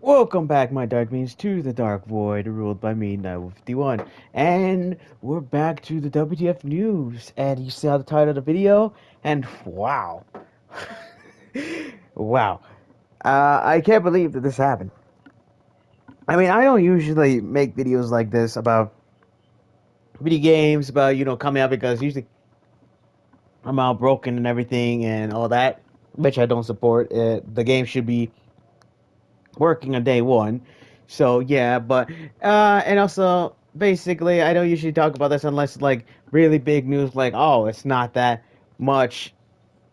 Welcome back, my dark beings, to the Dark Void, ruled by me, 951. And we're back to the WTF News. And you saw the title of the video, and wow. Wow. I can't believe that this happened. I mean, I don't usually make videos like this about video games, about, coming out because usually I'm out broken and everything and all that, which I don't support. The game should be working on day one. So yeah, but and also basically I don't usually talk about this unless like really big news like oh it's not that much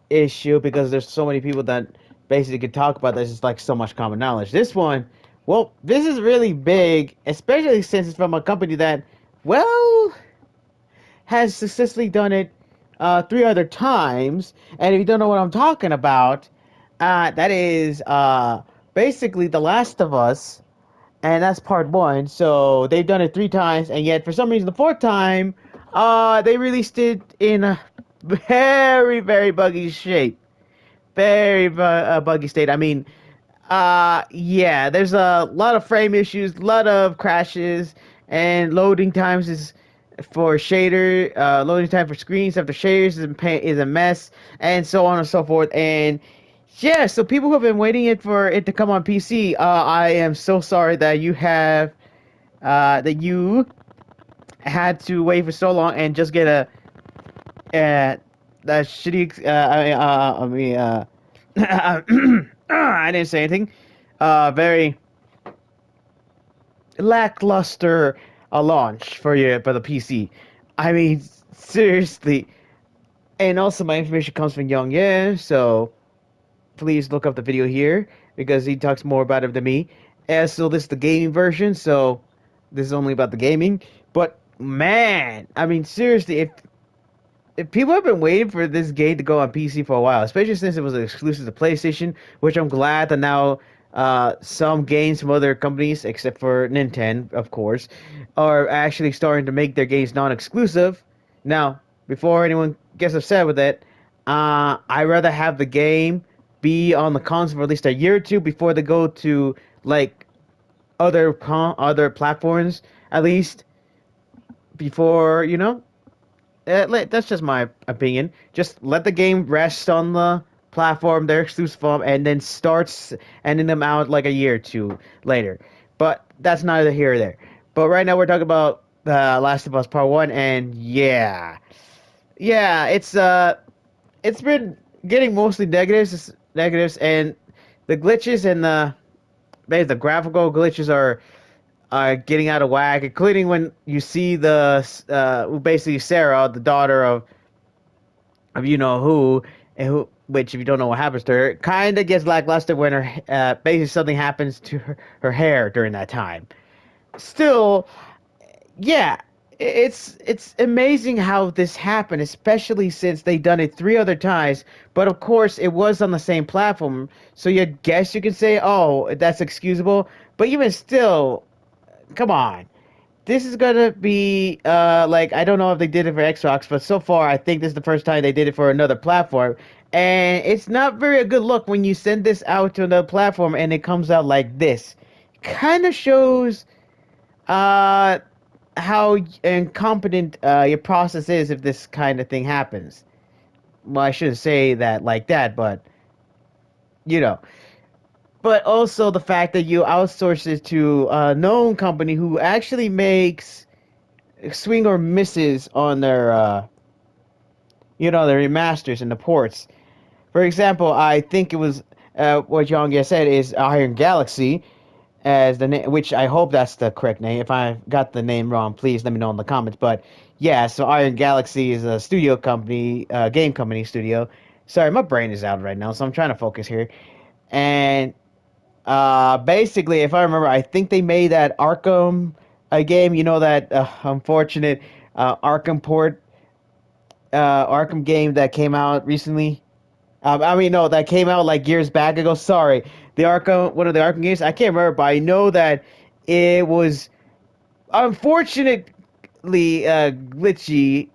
issue because there's so many people that basically could talk about this. It's like so much common knowledge. This one, well, this is really big, especially since it's from a company that well has successfully done it three other times. And if you don't know what I'm talking about, that is basically The Last of Us, and that's part one. So they've done it three times, and yet for some reason the fourth time, they released it in a very very buggy shape, very buggy state. I mean, yeah, there's a lot of frame issues, a lot of crashes, and loading times is for shader, loading time for screens after shaders is a mess, and so on and so forth. And yeah, so people who have been waiting for it to come on PC, I am so sorry that you had to wait for so long and just get a that shitty. I mean, I didn't say anything. Very lackluster launch for the PC. I mean, seriously. And also, my information comes from Young Ye, so please look up the video here because he talks more about it than me. And so this is the gaming version, so this is only about the gaming. But man, I mean, seriously, if people have been waiting for this game to go on PC for a while, especially since it was exclusive to PlayStation, which I'm glad that now some games from other companies, except for Nintendo, of course, are actually starting to make their games non-exclusive. Now, before anyone gets upset with it, I'd rather have the game be on the console for at least a year or two before they go to like other platforms, at least before that's just my opinion. Just let the game rest on the platform they're exclusive from, and then starts ending them out like a year or two later. But that's neither here or there. But right now we're talking about Last of Us Part One, and yeah, it's been getting mostly negatives, and the glitches and the graphical glitches are getting out of whack, including when you see basically Sarah, the daughter of you know who, and who, which if you don't know what happens to her, kind of gets lackluster when her basically something happens to her hair during that time. Still, yeah, it's amazing how this happened, especially since they done it three other times. But of course, it was on the same platform, so you guess you can say, oh, that's excusable. But even still, come on. This is gonna be like I don't know if they did it for Xbox, but so far I think this is the first time they did it for another platform, and it's not very a good look when you send this out to another platform and it comes out like this. Kind of shows uh how incompetent your process is if this kind of thing happens. Well, I shouldn't say that like that, but you know. But also the fact that you outsource it to a known company who actually makes swing or misses on their their remasters and the ports. For example, I think it was what Yongya said is Iron Galaxy as the name, which I hope that's the correct name. If I got the name wrong, please let me know in the comments. But yeah, so Iron Galaxy is a studio company, game company studio. Sorry, my brain is out right now, so I'm trying to focus here. And basically, if I remember, I think they made that Arkham game. You know that unfortunate Arkham port, Arkham game that came out recently. I mean, no, that came out like years back ago. Sorry, one of the Arkham games. I can't remember, but I know that it was unfortunately glitchy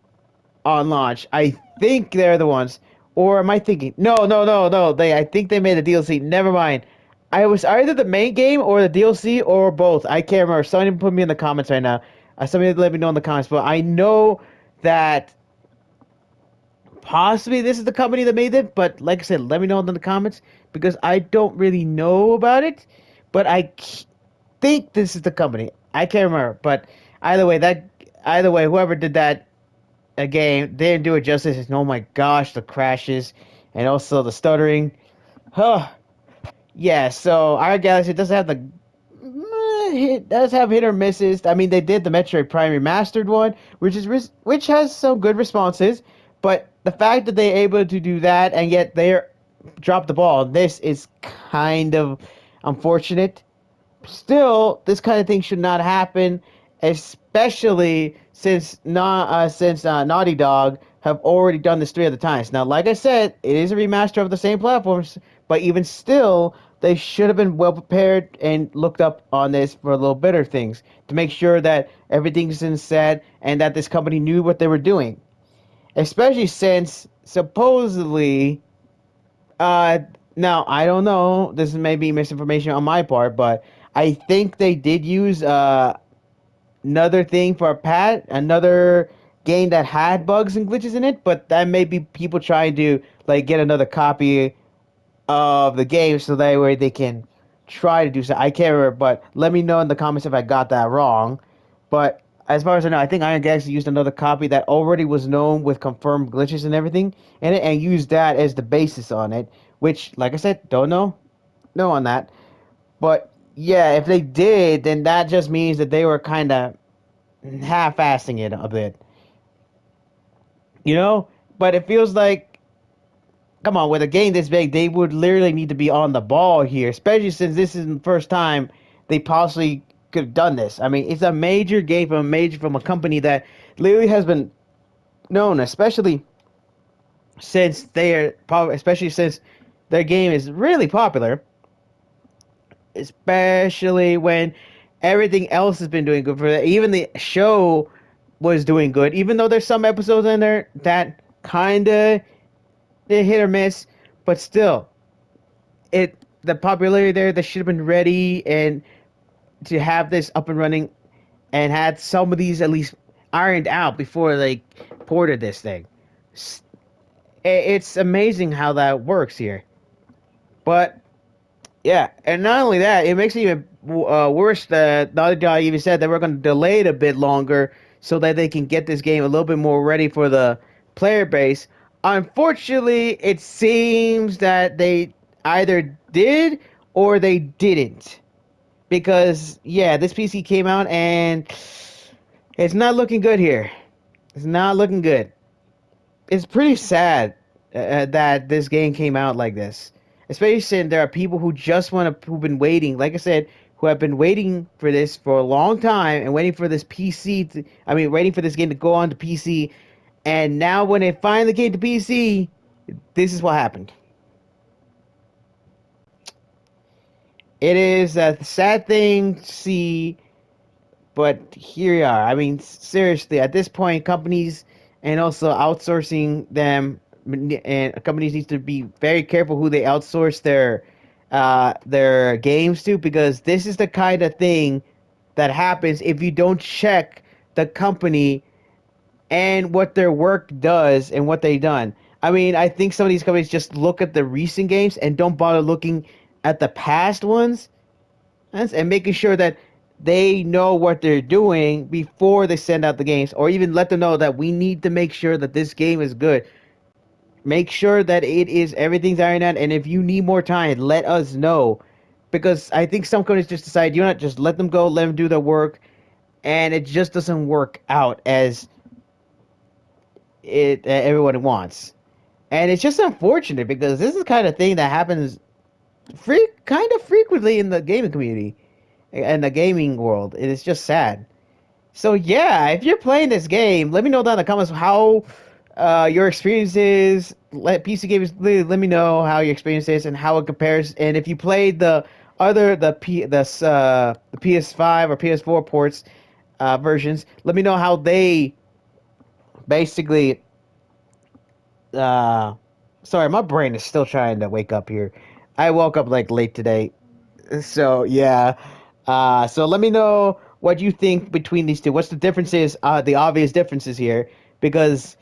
on launch. I think they're the ones, or am I thinking? No, no, no, no. I think they made a DLC. Never mind. I was either the main game or the DLC or both. I can't remember. Somebody put me in the comments right now. Somebody let me know in the comments. But I know that possibly this is the company that made it. But like I said, let me know in the comments because I don't really know about it. But think this is the company. I can't remember. But either way, whoever did that game didn't do it justice. And oh my gosh, the crashes and also the stuttering. Huh. Yeah, so our Galaxy does have the it does have hit or misses. I mean, they did the Metroid Prime remastered one, which has some good responses, but the fact that they're able to do that and yet they're drop the ball, this is kind of unfortunate. Still, this kind of thing should not happen, especially since Naughty Dog have already done this three other times. Now, like I said, it is a remaster of the same platforms, but even still, they should have been well prepared and looked up on this for a little better things to make sure that everything's in set and that this company knew what they were doing. Especially since supposedly now I don't know. This may be misinformation on my part, but I think they did use another thing for a another game that had bugs and glitches in it. But that may be people trying to like get another copy of the game so that way they can try to do so. I can't remember, but let me know in the comments if I got that wrong. But as far as I know, I think Iron Galaxy used another copy that already was known with confirmed glitches and everything in it, and used that as the basis on it. Which, like I said, don't know on that. But yeah, if they did, then that just means that they were kind of half-assing it a bit, you know. But it feels like, come on, with a game this big, they would literally need to be on the ball here, especially since this is the first time they possibly could have done this. I mean, it's a major game from a company that literally has been known, especially since their game is really popular, especially when everything else has been doing good for it. Even the show was doing good, even though there's some episodes in there that kind of hit or miss, but still, it the popularity there that should have been ready and to have this up and running and had some of these at least ironed out before they ported this thing. It's amazing how that works here. But yeah, and not only that, it makes it even worse that Naughty Dog even said that we're going to delay it a bit longer so that they can get this game a little bit more ready for the player base. Unfortunately, it seems that they either did or they didn't. Because, yeah, this PC came out and it's not looking good here. It's not looking good. It's pretty sad that this game came out like this. Especially since there are people who just want to, who've been waiting, like I said, who have been waiting for this for a long time and waiting for this waiting for this game to go on to PC. And now when it finally came to PC, this is what happened. It is a sad thing to see, but here we are. I mean, seriously, at this point, companies and also outsourcing them, and companies need to be very careful who they outsource their games to, because this is the kind of thing that happens if you don't check the company and what their work does and what they've done. I mean, I think some of these companies just look at the recent games and don't bother looking at the past ones and making sure that they know what they're doing before they send out the games, or even let them know that we need to make sure that this game is good. Make sure that it is everything's ironed out, and if you need more time, let us know. Because I think some companies just decide you not just let them go, let them do their work, and it just doesn't work out as it everyone wants. And it's just unfortunate because this is the kind of thing that happens kind of frequently in the gaming community and the gaming world. It is just sad. So yeah, if you're playing this game, let me know down in the comments how your experience is. Let PC gamers let me know how your experience is and how it compares. And if you played the PS5 or PS4 ports versions, let me know how they basically. Uh, sorry, my brain is still trying to wake up here. I woke up like late today. So yeah. So let me know what you think between these two. What's the differences? The obvious differences here, because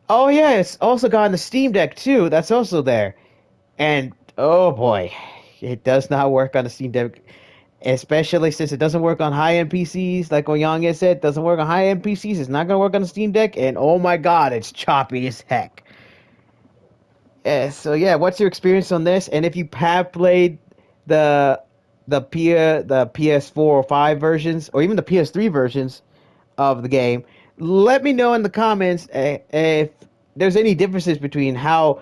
oh yeah, it's also got on the Steam Deck too. That's also there, and oh boy, it does not work on the Steam Deck, especially since it doesn't work on high-end PCs. Like Oyang has said, doesn't work on high-end PCs. It's not gonna work on the Steam Deck, and oh my god, it's choppy as heck. Yeah, so yeah, what's your experience on this? And if you have played the the PS4 or 5 versions, or even the PS3 versions of the game, let me know in the comments if there's any differences between how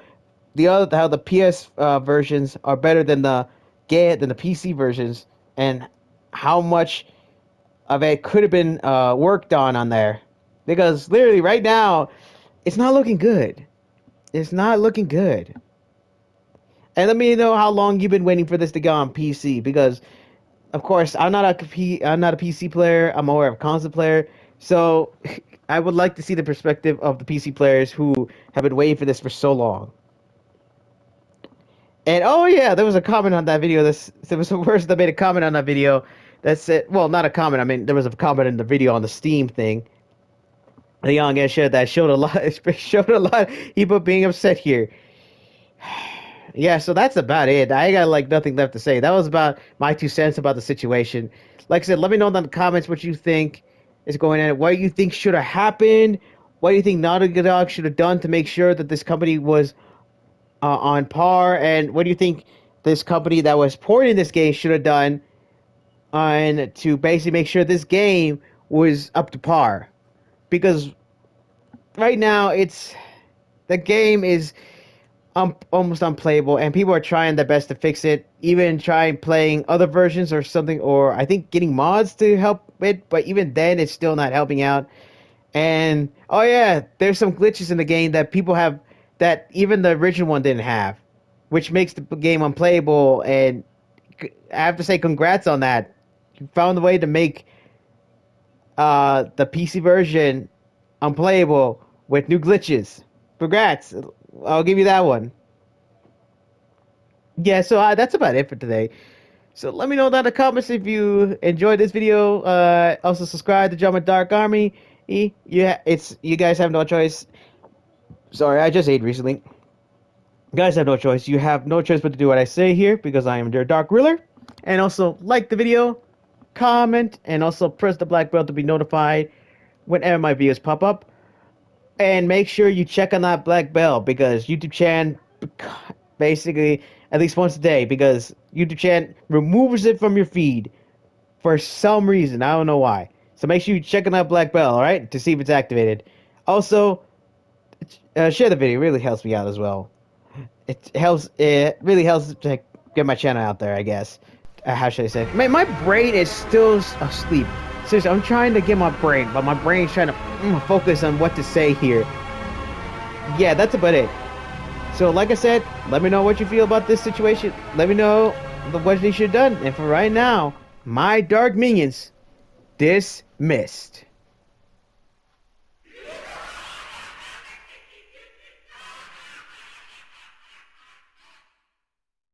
the PS versions are better than the PC versions, and how much of it could have been worked on there. Because literally right now, it's not looking good. It's not looking good. And let me know how long you've been waiting for this to go on PC, because of course I'm not a PC player. I'm more of a console player. So I would like to see the perspective of the PC players who have been waiting for this for so long. And oh yeah, there was a comment on that video. There was a person that made a comment on that video that said, well, not a comment. I mean, there was a comment in the video on the Steam thing. The young ass showed that showed a lot. It showed a lot of people being upset here. Yeah, so that's about it. I got like nothing left to say. That was about my 2 cents about the situation. Like I said, let me know in the comments what you think is going on. What you think should have happened. What do you think Naughty Dog should have done to make sure that this company was on par? And what do you think this company that was porting this game should have done on to basically make sure this game was up to par? Because right now the game is almost unplayable, and people are trying their best to fix it. Even trying playing other versions or something, or I think getting mods to help it. But even then, it's still not helping out. And oh yeah, there's some glitches in the game that people have that even the original one didn't have, which makes the game unplayable. And I have to say, congrats on that. You found a way to make the PC version unplayable with new glitches. Congrats! I'll give you that one. Yeah, so that's about it for today. So let me know down in the comments if you enjoyed this video. Also subscribe to Drama Dark Army. It's you guys have no choice. Sorry, I just ate recently. You guys have no choice. You have no choice but to do what I say here, because I am your Dark Ruler. And also like the video, comment, and also press the black bell to be notified whenever my videos pop up. And make sure you check on that black bell, because YouTube Chan basically at least once a day, because YouTube Chan removes it from your feed for some reason. I don't know why. So make sure you check on that black bell, all right, to see if it's activated. Also, share the video. It really helps me out as well. It really helps to get my channel out there, I guess. How should I say? My brain is still asleep. Seriously, I'm trying to get my brain, but my brain's trying to focus on what to say here. Yeah, that's about it. So, like I said, let me know what you feel about this situation. Let me know what they should have done. And for right now, my dark minions dismissed.